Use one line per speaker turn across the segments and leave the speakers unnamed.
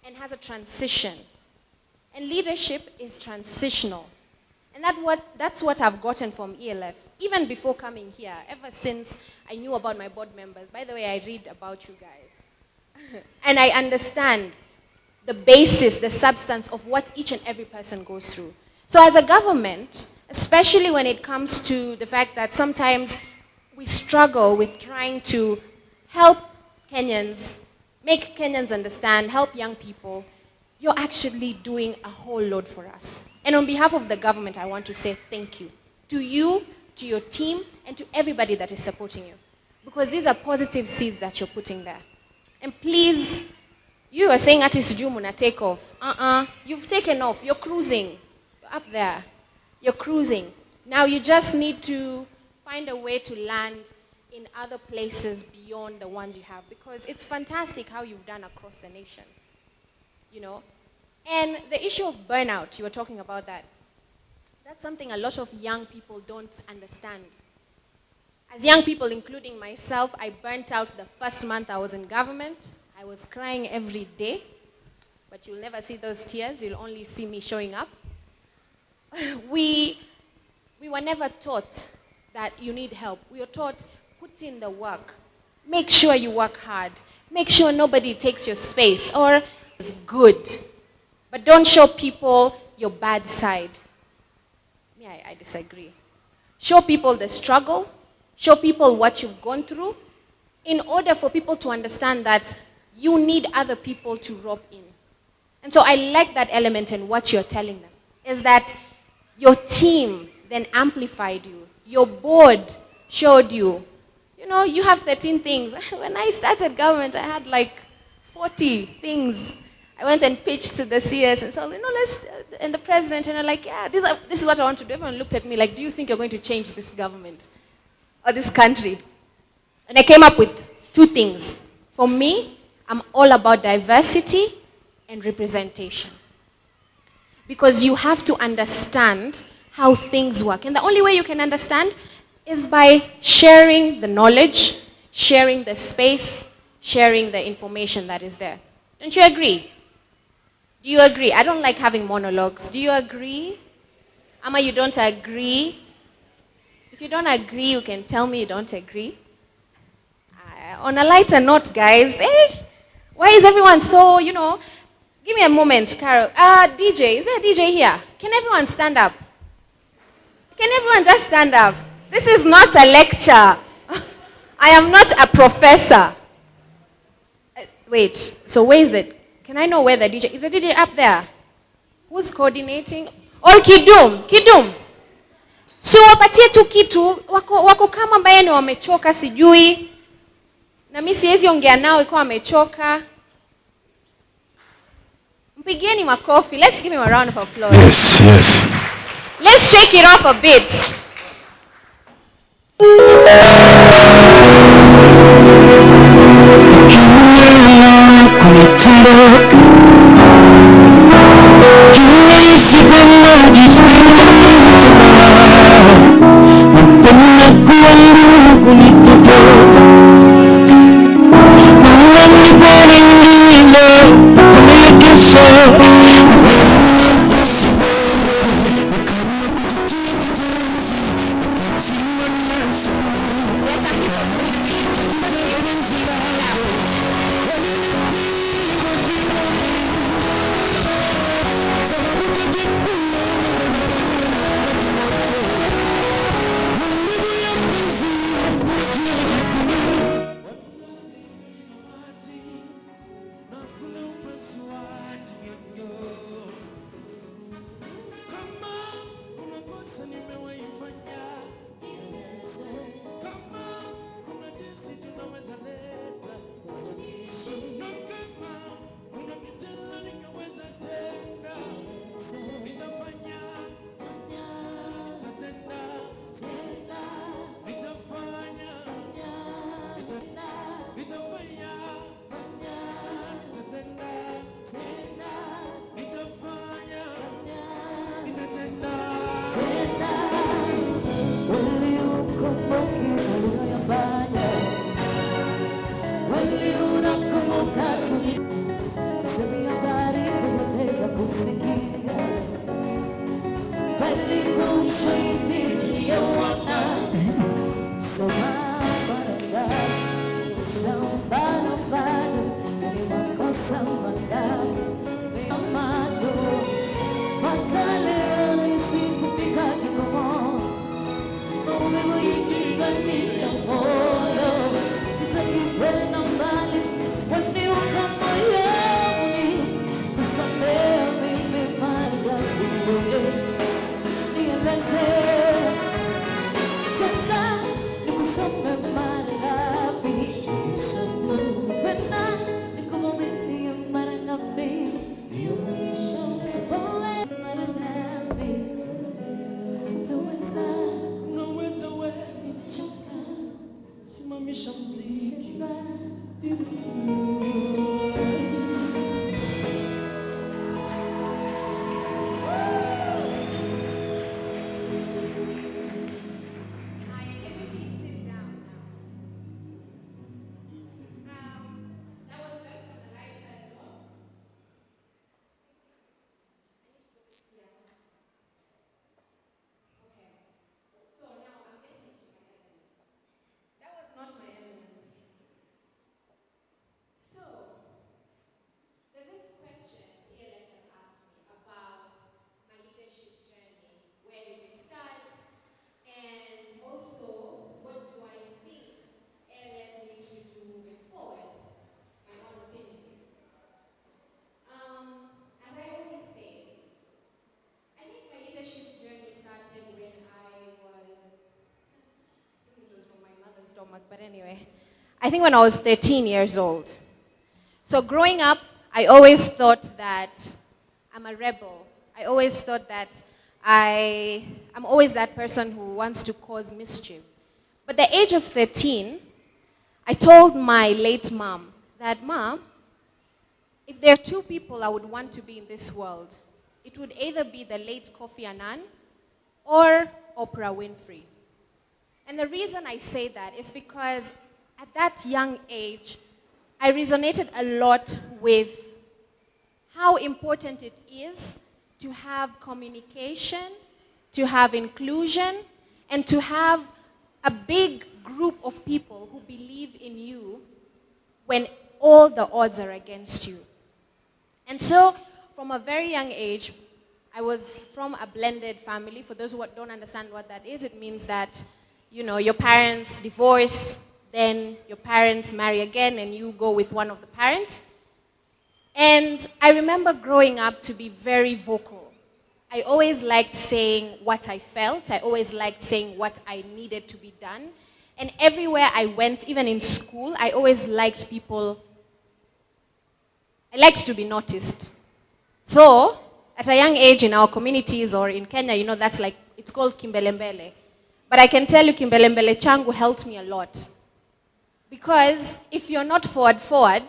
and has a transition. And leadership is transitional. And that's what I've gotten from ELF, even before coming here, ever since I knew about my board members. By the way, I read about you guys. And I understand the basis, the substance of what each and every person goes through. So as a government, especially when it comes to the fact that sometimes we struggle with trying to help Kenyans, make Kenyans understand, help young people, you're actually doing a whole lot for us. And on behalf of the government, I want to say thank you. To you, to your team, and to everybody that is supporting you. Because these are positive seeds that you're putting there. And please, you are saying Ati Sujumuna take off. You've taken off. You're cruising. You're up there. You're cruising. Now you just need to find a way to land in other places beyond the ones you have. Because it's fantastic how you've done across the nation. You know? And the issue of burnout, you were talking about that. That's something a lot of young people don't understand. As young people, including myself, I burnt out the first month I was in government. I was crying every day, but you'll never see those tears. You'll only see me showing up. We were never taught that you need help. We were taught, put in the work. Make sure you work hard. Make sure nobody takes your space, or it's good. But don't show people your bad side. Me, I disagree. Show people the struggle. Show people what you've gone through in order for people to understand that you need other people to rope in. And so I like that element in what you're telling them, is that your team then amplified you. Your board showed you. You know, you have 13 things. When I started government, I had like 40 things. I went and pitched to the CS and said, you know, and the president, and I'm like, yeah, this is what I want to do. Everyone looked at me like, do you think you're going to change this government or this country? And I came up with 2 things. For me, I'm all about diversity and representation. Because you have to understand how things work. And the only way you can understand is by sharing the knowledge, sharing the space, sharing the information that is there. Don't you agree? Do you agree? I don't like having monologues. Do you agree? Ama, you don't agree? If you don't agree, you can tell me you don't agree. On a lighter note, guys, why is everyone so, you know, give me a moment, Carol. DJ, is there a DJ here? Can everyone stand up? Can everyone just stand up? This is not a lecture. I am not a professor. Wait, so where is it? Can I know where the DJ is? The DJ up there? Who's coordinating? Or Kidum. So wapatie tu kitu, wako kama ambaye ni wamechoka sijui. Na mimi siwezi ongea nao iko wamechoka. Mpigieni makofi. Let's give him a round of applause.
Yes.
Let's shake it off a bit. Not my element. So, there's this question ELF has asked me about my leadership journey. Where did it start? And also, what do I think ELF needs to do moving forward? My own opinions. As I always say, I think my leadership journey started when I think it was from my mother's stomach, but anyway. I think when I was 13 years old. So growing up, I always thought that I'm a rebel. I always thought that I'm always that person who wants to cause mischief. But at the age of 13, I told my late mom that, Mom, if there are two people I would want to be in this world, it would either be the late Kofi Annan or Oprah Winfrey. And the reason I say that is because at that young age, I resonated a lot with how important it is to have communication, to have inclusion, and to have a big group of people who believe in you when all the odds are against you. And so, from a very young age, I was from a blended family. For those who don't understand what that is, it means that, you know, your parents divorce, then your parents marry again, and you go with one of the parents. And I remember growing up to be very vocal. I always liked saying what I felt. I always liked saying what I needed to be done. And everywhere I went, even in school, I always liked people. I liked to be noticed. So, at a young age in our communities or in Kenya, you know, that's like, it's called Kimbelembele. But I can tell you Kimbelembele changu helped me a lot. Because if you're not forward,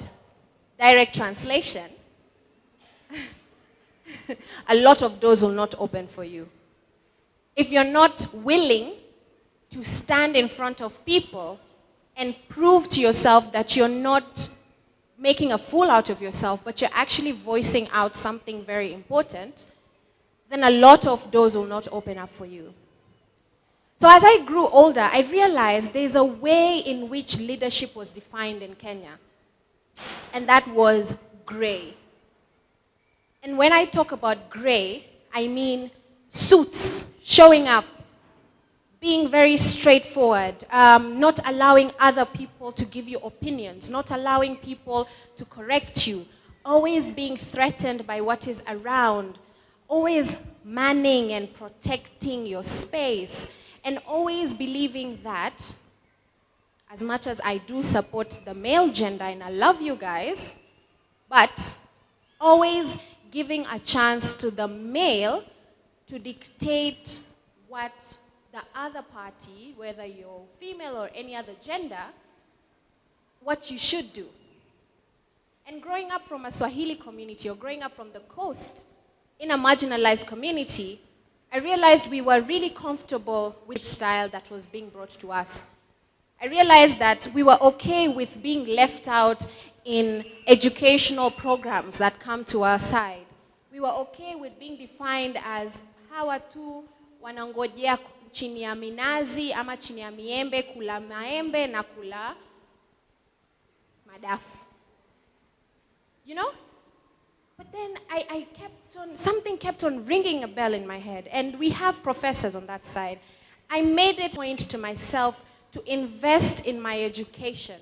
direct translation, a lot of doors will not open for you. If you're not willing to stand in front of people and prove to yourself that you're not making a fool out of yourself, but you're actually voicing out something very important, then a lot of doors will not open up for you. So as I grew older, I realized there's a way in which leadership was defined in Kenya. And that was gray. And when I talk about gray, I mean suits, showing up, being very straightforward, not allowing other people to give you opinions, not allowing people to correct you, always being threatened by what is around, always manning and protecting your space, and always believing that, as much as I do support the male gender, and I love you guys, but always giving a chance to the male to dictate what the other party, whether you're female or any other gender, what you should do. And growing up from a Swahili community or growing up from the coast in a marginalized community, I realized we were really comfortable with the style that was being brought to us. I realized that we were okay with being left out in educational programs that come to our side. We were okay with being defined as hawa tu wanangojea chini ya minazi ama chini ya miembe, kula maembe na kula madafu. you know? But then I kept on, something kept on ringing a bell in my head. And we have professors on that side. I made it a point to myself to invest in my education.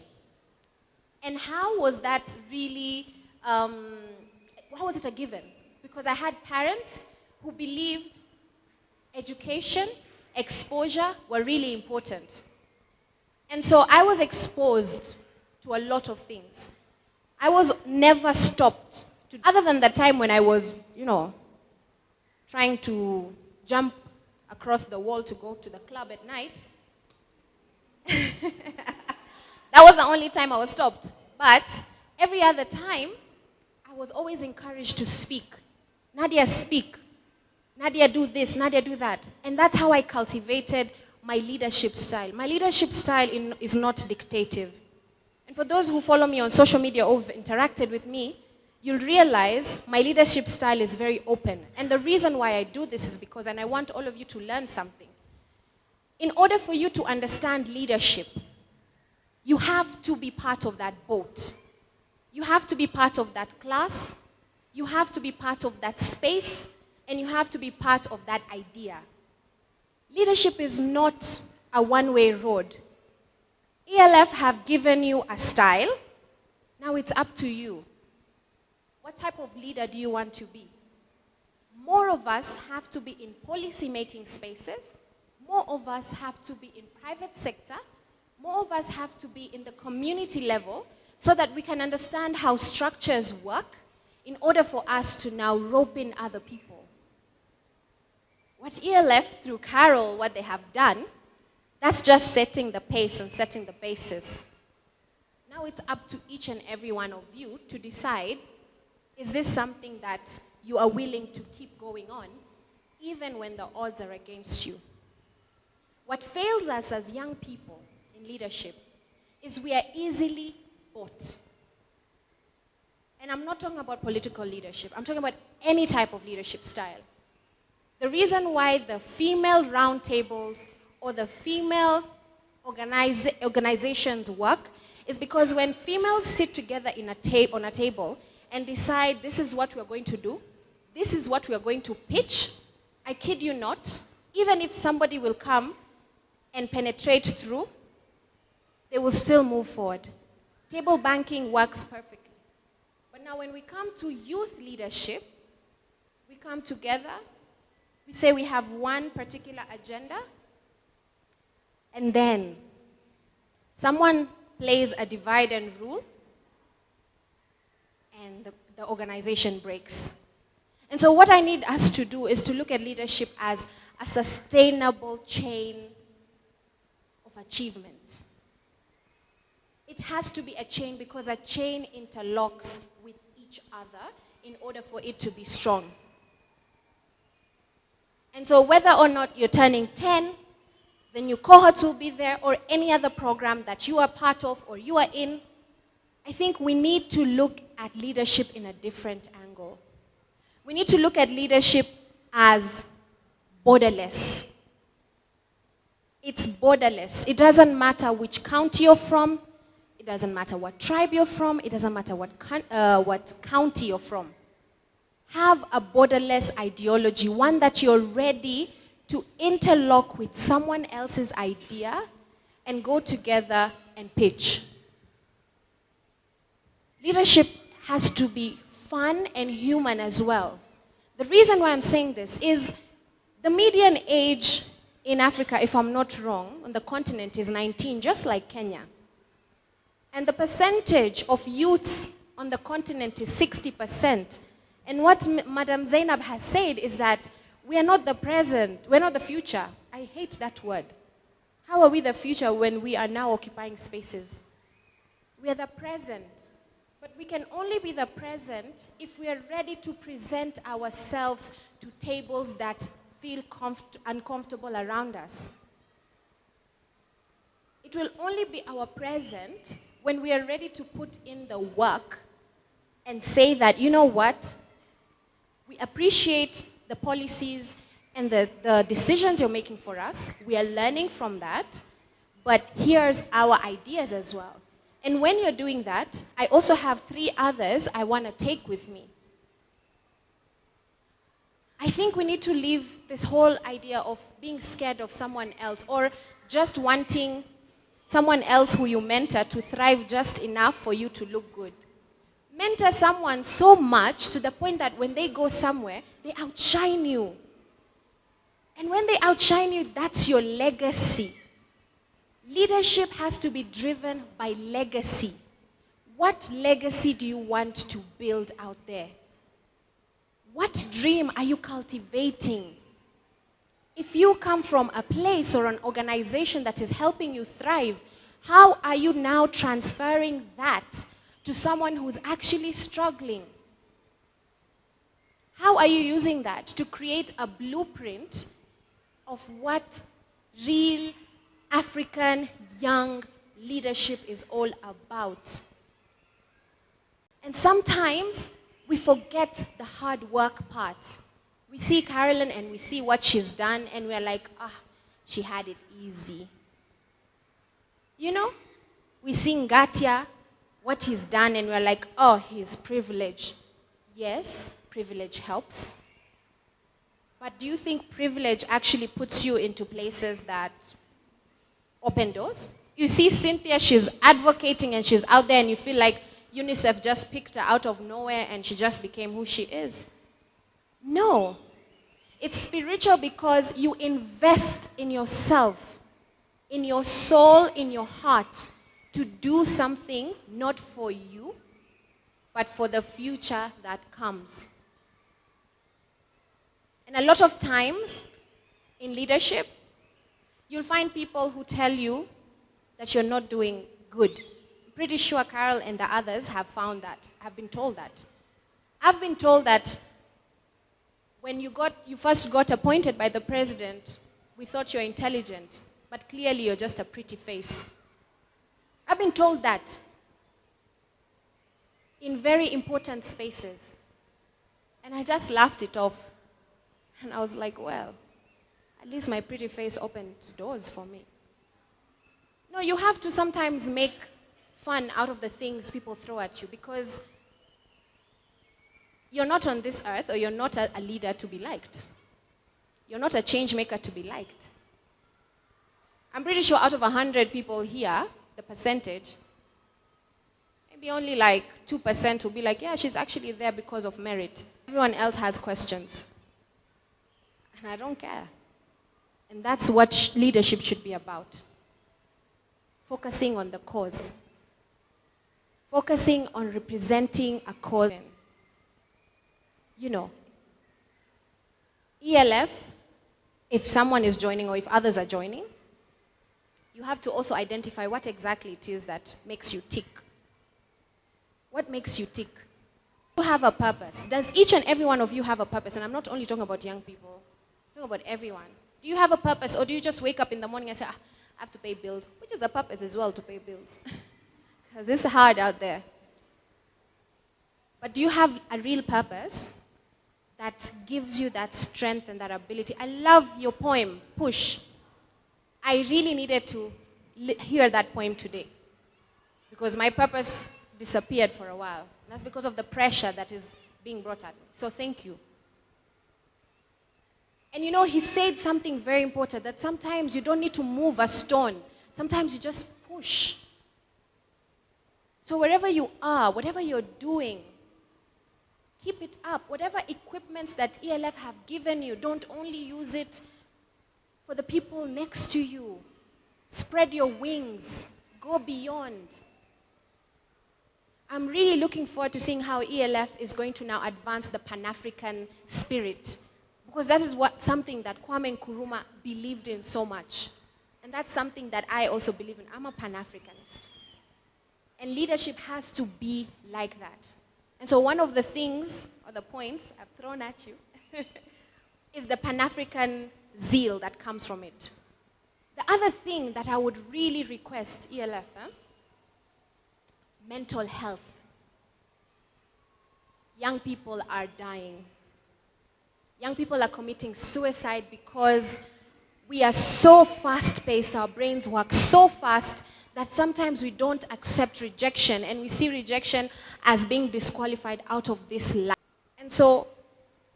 And how was that really, how was it a given? Because I had parents who believed education, exposure were really important. And so I was exposed to a lot of things. I was never stopped. Other than the time when I was, trying to jump across the wall to go to the club at night. That was the only time I was stopped. But every other time, I was always encouraged to speak. Nadia, speak. Nadia, do this. Nadia, do that. And that's how I cultivated my leadership style. My leadership style is not dictative. And for those who follow me on social media or have interacted with me, you'll realize my leadership style is very open. And the reason why I do this is because, and I want all of you to learn something. In order for you to understand leadership, you have to be part of that boat. You have to be part of that class. You have to be part of that space. And you have to be part of that idea. Leadership is not a one-way road. ELF have given you a style. Now it's up to you. What type of leader do you want to be? More of us have to be in policy-making spaces. More of us have to be in private sector. More of us have to be in the community level so that we can understand how structures work in order for us to now rope in other people. What ELF, through Carol, what they have done, that's just setting the pace and setting the basis. Now it's up to each and every one of you to decide, is this something that you are willing to keep going on, even when the odds are against you? What fails us as young people in leadership is we are easily bought. And I'm not talking about political leadership. I'm talking about any type of leadership style. The reason why the female roundtables or the female organizations work is because when females sit together on a table and decide this is what we're going to do, this is what we're going to pitch, I kid you not, even if somebody will come and penetrate through, they will still move forward. Table banking works perfectly. But now when we come to youth leadership, we come together, we say we have one particular agenda, and then someone plays a divide and rule, and the organization breaks. And so what I need us to do is to look at leadership as a sustainable chain of achievement. It has to be a chain because a chain interlocks with each other in order for it to be strong. And so whether or not you're turning 10, the new cohorts will be there, or any other program that you are part of or you are in, I think we need to look at leadership in a different angle. We need to look at leadership as borderless. It's borderless. It doesn't matter which county you're from. It doesn't matter what tribe you're from. It doesn't matter what county you're from. Have a borderless ideology, one that you're ready to interlock with someone else's idea and go together and pitch. Leadership has to be fun and human as well. The reason why I'm saying this is the median age in Africa, if I'm not wrong, on the continent is 19, just like Kenya. And the percentage of youths on the continent is 60%. And what Madam Zainab has said is that we are not the present, we're not the future. I hate that word. How are we the future when we are now occupying spaces? We are the present. But we can only be the present if we are ready to present ourselves to tables that feel uncomfortable around us. It will only be our present when we are ready to put in the work and say that, you know what, we appreciate the policies and the decisions you're making for us. We are learning from that, but here's our ideas as well. And when you're doing that, I also have 3 others I want to take with me. I think we need to leave this whole idea of being scared of someone else or just wanting someone else who you mentor to thrive just enough for you to look good. Mentor someone so much to the point that when they go somewhere, they outshine you. And when they outshine you, that's your legacy. Leadership has to be driven by legacy. What legacy do you want to build out there? What dream are you cultivating? If you come from a place or an organization that is helping you thrive, how are you now transferring that to someone who's actually struggling? How are you using that to create a blueprint of what real African young leadership is all about? And sometimes we forget the hard work part. We see Carolyn and we see what she's done and we're like, she had it easy. You know, we see Ngatia, what he's done, and we're like, he's privileged. Yes, privilege helps. But do you think privilege actually puts you into places that open doors? You see Cynthia, she's advocating and she's out there and you feel like UNICEF just picked her out of nowhere and she just became who she is. No. It's spiritual because you invest in yourself, in your soul, in your heart, to do something not for you, but for the future that comes. And a lot of times in leadership, you'll find people who tell you that you're not doing good. I'm pretty sure Carol and the others have found that, have been told that. I've been told that when you first got appointed by the president, we thought you're intelligent, but clearly you're just a pretty face. I've been told that in very important spaces. And I just laughed it off. And I was like, well, at least my pretty face opened doors for me. No, you have to sometimes make fun out of the things people throw at you because you're not on this earth, or you're not a leader to be liked. You're not a change maker to be liked. I'm pretty sure out of 100 people here, the percentage, maybe only like 2% will be like, yeah, she's actually there because of merit. Everyone else has questions. And I don't care. And that's what leadership should be about. Focusing on the cause. Focusing on representing a cause. You know, ELF, if someone is joining or if others are joining, you have to also identify what exactly it is that makes you tick. What makes you tick? You have a purpose. Does each and every one of you have a purpose? And I'm not only talking about young people. I'm talking about everyone. Do you have a purpose, or do you just wake up in the morning and say, I have to pay bills? Which is a purpose as well, to pay bills. Because it's hard out there. But do you have a real purpose that gives you that strength and that ability? I love your poem, Push. I really needed to hear that poem today because my purpose disappeared for a while. And that's because of the pressure that is being brought at me. So thank you. And you know, he said something very important, that sometimes you don't need to move a stone. Sometimes you just push. So wherever you are, whatever you're doing, keep it up. Whatever equipments that ELF have given you, don't only use it for the people next to you. Spread your wings. Go beyond. I'm really looking forward to seeing how ELF is going to now advance the Pan-African spirit. Because that is something that Kwame Nkrumah believed in so much. And that's something that I also believe in. I'm a Pan-Africanist. And leadership has to be like that. And so one of the things, or the points I've thrown at you, is the Pan-African zeal that comes from it. The other thing that I would really request ELF, mental health. Young people are dying. Young people are committing suicide because we are so fast-paced, our brains work so fast that sometimes we don't accept rejection, and we see rejection as being disqualified out of this life. And so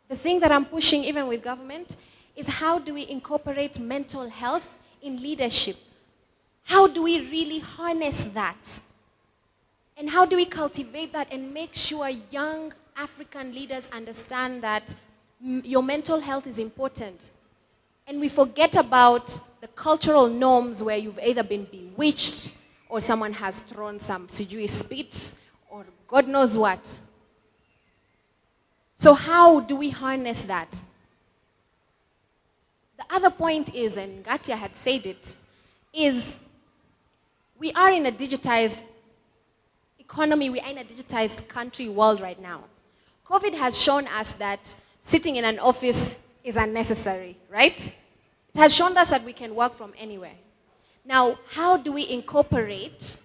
the thing that I'm pushing even with government is, how do we incorporate mental health in leadership? How do we really harness that? And how do we cultivate that and make sure young African leaders understand that your mental health is important? And we forget about the cultural norms where you've either been bewitched or someone has thrown some sijui spit or God knows what. So how do we harness that? The other point is, and Ngatia had said it, is we are in a digitized economy, we are in a digitized country world right now. COVID has shown us that sitting in an office is unnecessary, right? It has shown us that we can work from anywhere. Now, how do we incorporate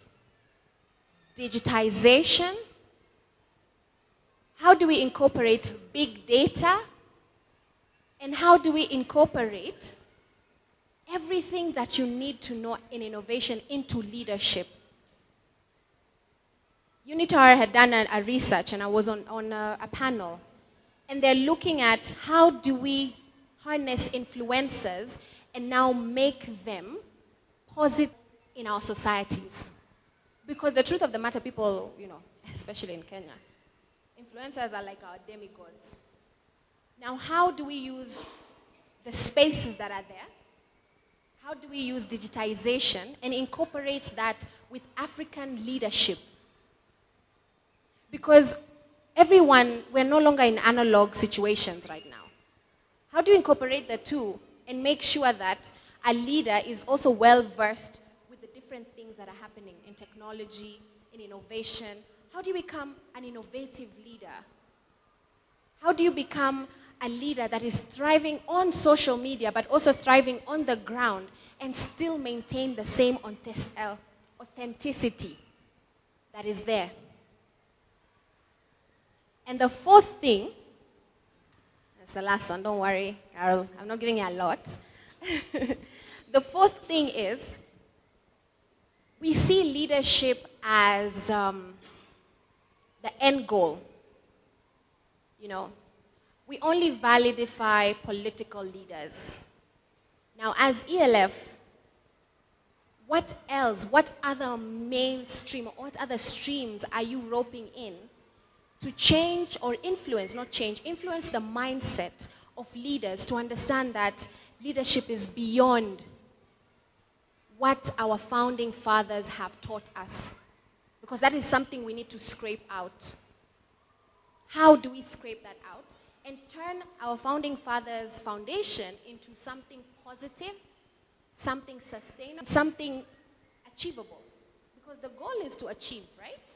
digitization? How do we incorporate big data? And how do we incorporate everything that you need to know in innovation into leadership? Unitar had done a research, and I was on a panel, and they're looking at how do we harness influencers and now make them positive in our societies. Because the truth of the matter, people, especially in Kenya, influencers are like our demigods. Now, how do we use the spaces that are there? How do we use digitization and incorporate that with African leadership? Because we're no longer in analog situations right now. How do you incorporate the two and make sure that a leader is also well-versed with the different things that are happening in technology, in innovation? How do you become an innovative leader? How do you become a leader that is thriving on social media but also thriving on the ground and still maintain the same authenticity that is there? And the fourth thing, that's the last one, don't worry, Carol, I'm not giving you a lot. The fourth thing is, we see leadership as the end goal. We only validify political leaders. Now, as ELF, what else, what other mainstream, or what other streams are you roping in to change or influence, not change, influence the mindset of leaders to understand that leadership is beyond what our founding fathers have taught us? Because that is something we need to scrape out. How do we scrape that out and turn our founding fathers' foundation into something positive, something sustainable, something achievable? Because the goal is to achieve, right?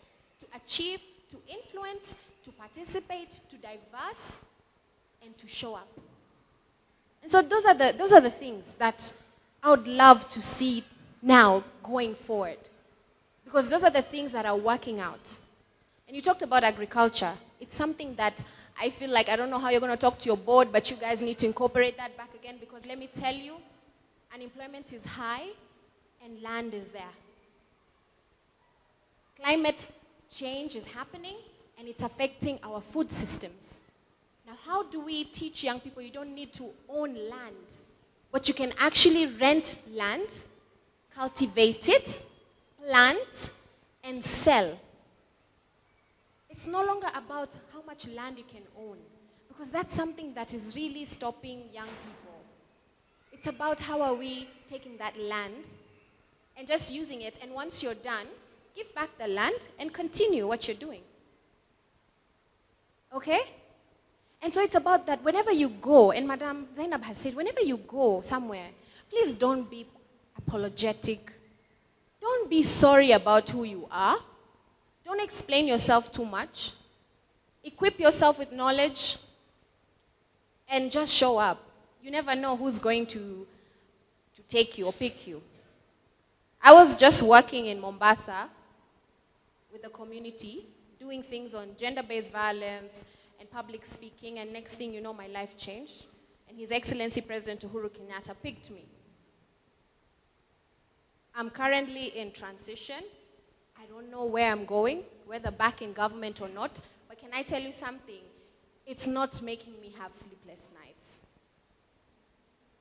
To achieve, to influence, to participate, to diverse, and to show up. And so those are the things that I would love to see now going forward. Because those are the things that are working out. And you talked about agriculture. It's something that I feel like, I don't know how you're going to talk to your board, but you guys need to incorporate that back again, because let me tell you, unemployment is high and land is there. Climate change is happening and it's affecting our food systems. Now, how do we teach young people you don't need to own land, but you can actually rent land, cultivate it, plant, and sell? It's no longer about how much land you can own, because that's something that is really stopping young people. It's about how are we taking that land and just using it, and once you're done, give back the land and continue what you're doing. Okay? And so it's about that whenever you go, and Madam Zainab has said, whenever you go somewhere, please don't be apologetic. Don't be sorry about who you are. Don't explain yourself too much. Equip yourself with knowledge and just show up. You never know who's going to take you or pick you. I was just working in Mombasa with the community, doing things on gender-based violence and public speaking, and next thing you know, my life changed. And His Excellency President Uhuru Kenyatta picked me. I'm currently in transition. I don't know where I'm going, whether back in government or not. But can I tell you something? It's not making me have sleepless nights.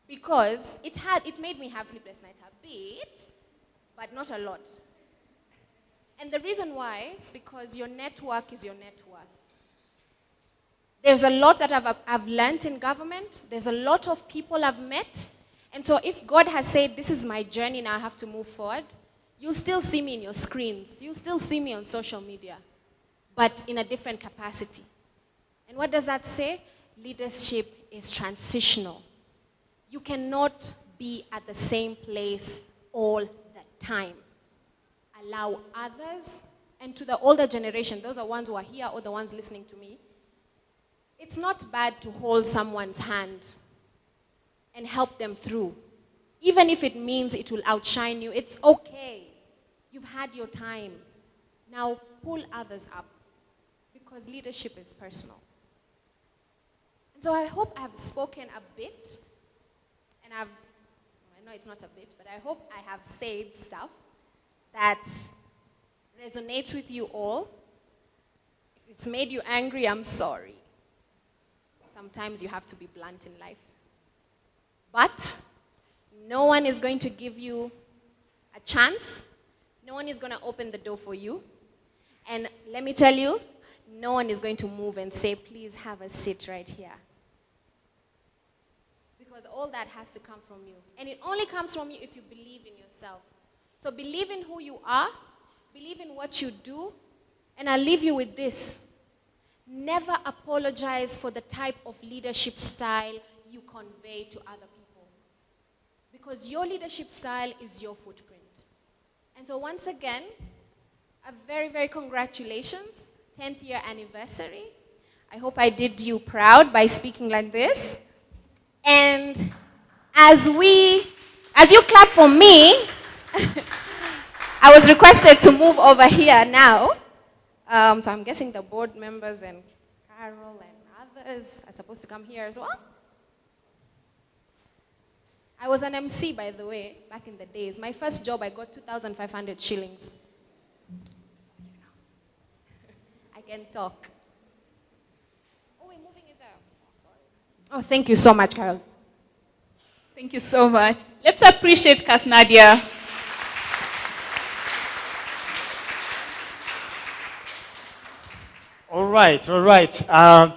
Because it made me have sleepless nights a bit, but not a lot. And the reason why is because your network is your net worth. There's a lot that I've learned in government. There's a lot of people I've met. And so if God has said, this is my journey, now I have to move forward, you'll still see me in your screens. You'll still see me on social media, but in a different capacity. And what does that say? Leadership is transitional. You cannot be at the same place all the time. Allow others, and to the older generation, those are ones who are here or the ones listening to me, it's not bad to hold someone's hand and help them through. Even if it means it will outshine you, it's okay. You've had your time. Now pull others up, because leadership is personal. And so I hope I've spoken a bit, and I know it's not a bit, but I hope I have said stuff that resonates with you all. If it's made you angry, I'm sorry. Sometimes you have to be blunt in life. But no one is going to give you a chance. No one is going to open the door for you. And let me tell you, no one is going to move and say, please have a seat right here. Because all that has to come from you. And it only comes from you if you believe in yourself. So believe in who you are, believe in what you do, and I'll leave you with this. Never apologize for the type of leadership style you convey to other people. Because your leadership style is your footprint. And so once again, a very, very congratulations, 10th year anniversary. I hope I did you proud by speaking like this. And as you clap for me, I was requested to move over here now. So I'm guessing the board members and Carol and others are supposed to come here as well. I was an MC, by the way, back in the days. My first job, I got 2,500 shillings. I can talk. Oh, we're moving it there. Oh, sorry. Oh, thank you so much, Carol.
Thank you so much. Let's appreciate Kasnadia.
All right.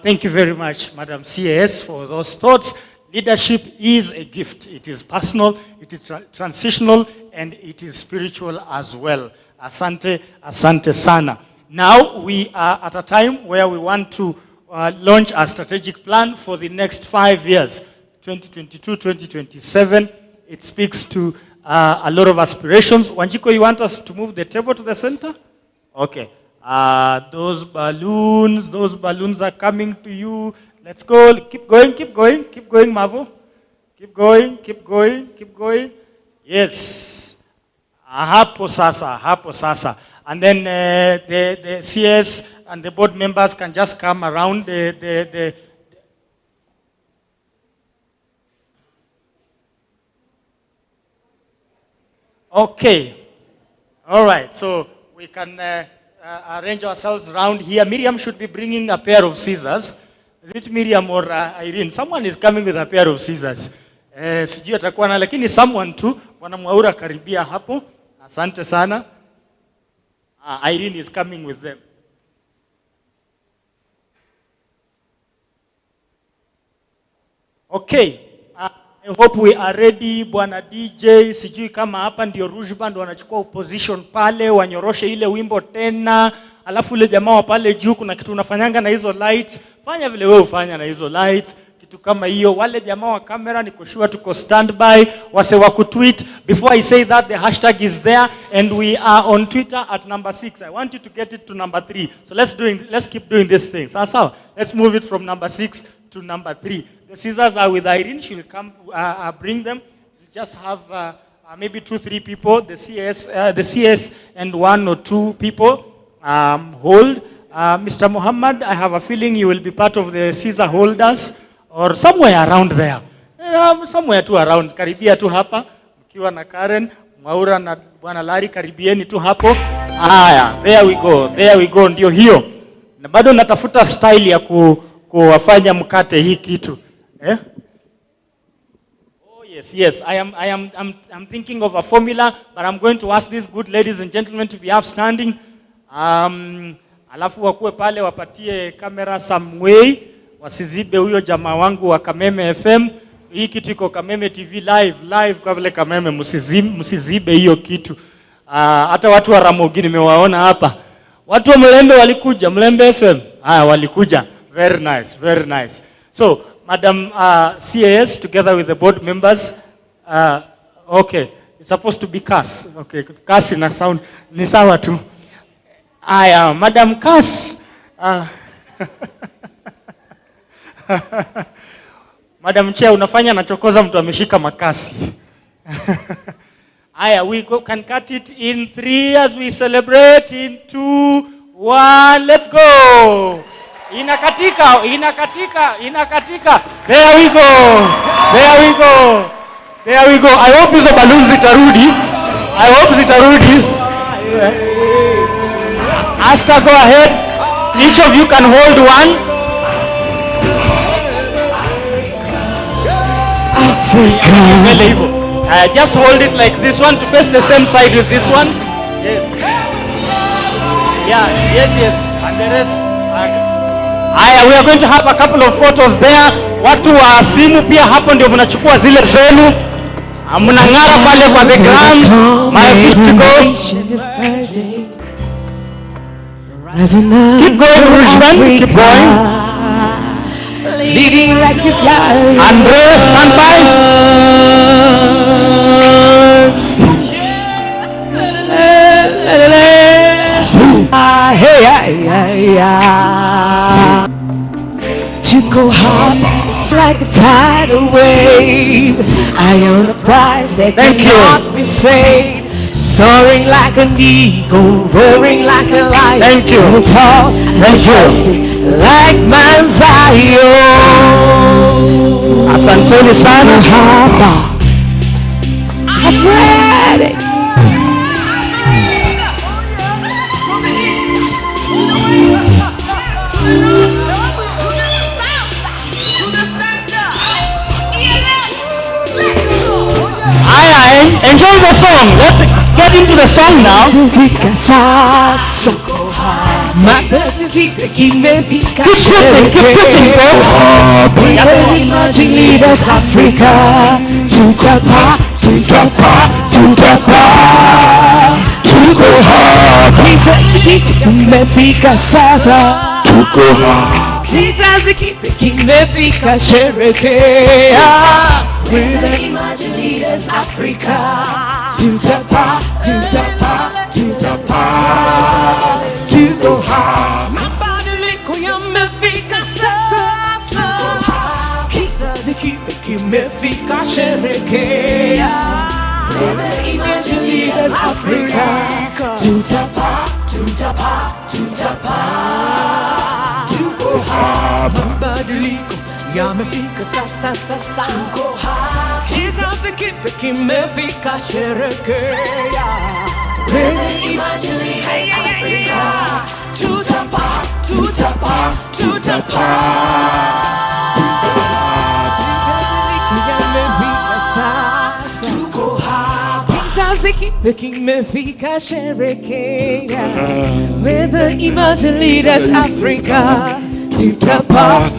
Thank you very much, Madam CAS, for those thoughts. Leadership is a gift. It is personal, it is transitional, and it is spiritual as well. Asante, asante sana. Now we are at a time where we want to launch a strategic plan for the next 5 years, 2022, 2027. It speaks to a lot of aspirations. Wanjiko, you want us to move the table to the center? Okay. Those balloons are coming to you. Let's go. Keep going, Mavo. Keep going. Yes. Hapo sasa. And then the CS and the board members can just come around the Okay. All right. So we can arrange ourselves around here. Miriam should be bringing a pair of scissors. Is it Miriam or Irene? Someone is coming with a pair of scissors. Sijui atakuwa na, lakini someone tu wanamwaura karibia hapo. Asante sana. Irene is coming with them. Okay. I hope we are ready. Bwana DJ, sijui kama hapa ndio Rouge Band wanachukua position pale, wanyoroshe ile wimbo tena. Alafu ile jamaa wa pale juu kuna kitu unafanyanga na hizo lights. Fanya vile wewe ufanya na hizo lights. Kitu kama hiyo. Wale jamaa wa kamera niko sure tuko standby. Wase wa kutweet. Before I say that, the hashtag is there and we are on Twitter at number 6. I want you to get it to number 3. So let's keep doing this thing. So let's move it from number 6 to number 3. The scissors are with Irene. She will come bring them. We just have maybe 2-3 people. The CS and 1 or 2 people hold. Mr. Muhammad, I have a feeling you will be part of the scissor holders or somewhere around there. Somewhere tu around. Karibia tu hapa. Mkiwa na Karen, Mwaura na Bwana Larry, karibieni tu hapo. Haya, there we go, ndio hiyo. Na bado natafuta style ya kuwafanya mkate hii kitu. Oh yes, I'm thinking of a formula, but I'm going to ask these good ladies and gentlemen to be upstanding. Alafu wakuwe pale wapatie kamera some way, wasizibe huyo jamaa wangu wa Kameme FM. Hii kitu iko Kameme TV live kwa vile Kameme, msizibe hiyo kitu. Hata watu wa Ramogi nimewaona hapa. Watu wa Mlembe walikuja, Mlembe FM. Walikuja. Very nice. So, Madam CAS together with the board members, okay, it's supposed to be Cass. Okay, Cass ina sound ni sawa tu. Madam Cass. Madam Chair, unafanya nachokoza mtu ameshika makasi. We can cut it in 3 as we celebrate. In 2, 1, let's go. Inakatika. There we go. I hope hizo balloons zitarudi. Asta, go ahead. Each of you can hold one. Just hold it like this one to face the same side with this one. Yes. Yes. And the rest. We are going to have a couple of photos there. Watu wa simu pia hapo ndio mnachukua zile zenu. Mnang'ara pale kwa the ground. My fish to go. Keep going, Rushman. Keep going.
Leading like a fly.
Andre, stand by.
To go hard like a tidal wave. I own a prize that cannot be saved. Soaring like an eagle, roaring like a lion.
Thank you.
So tall, majestic, like Mount Zion.
Asanteni sana.
I'm ready.
Enjoy the song. Let's get into the song now.
Keep
shooting, folks.
Emerging leaders, Africa. To go hard. Kimefika sasa. Kizazi kimefika sherekea. We're the emerging leaders, Africa. To go hard. Mabadiliko yamefika sasa. Kizazi kimefika sherekea. We're the emerging leaders, Africa. To go hard. Mabadiliko yamefika sasa. Tuko hapa. Kizazi kimefika sherekea. We're the emerging leaders, Africa. Tutapa. Yamefika sasa. Tuko hapa. Kizazi kimefika sherekea. We're the emerging leaders, Africa. Tutapa.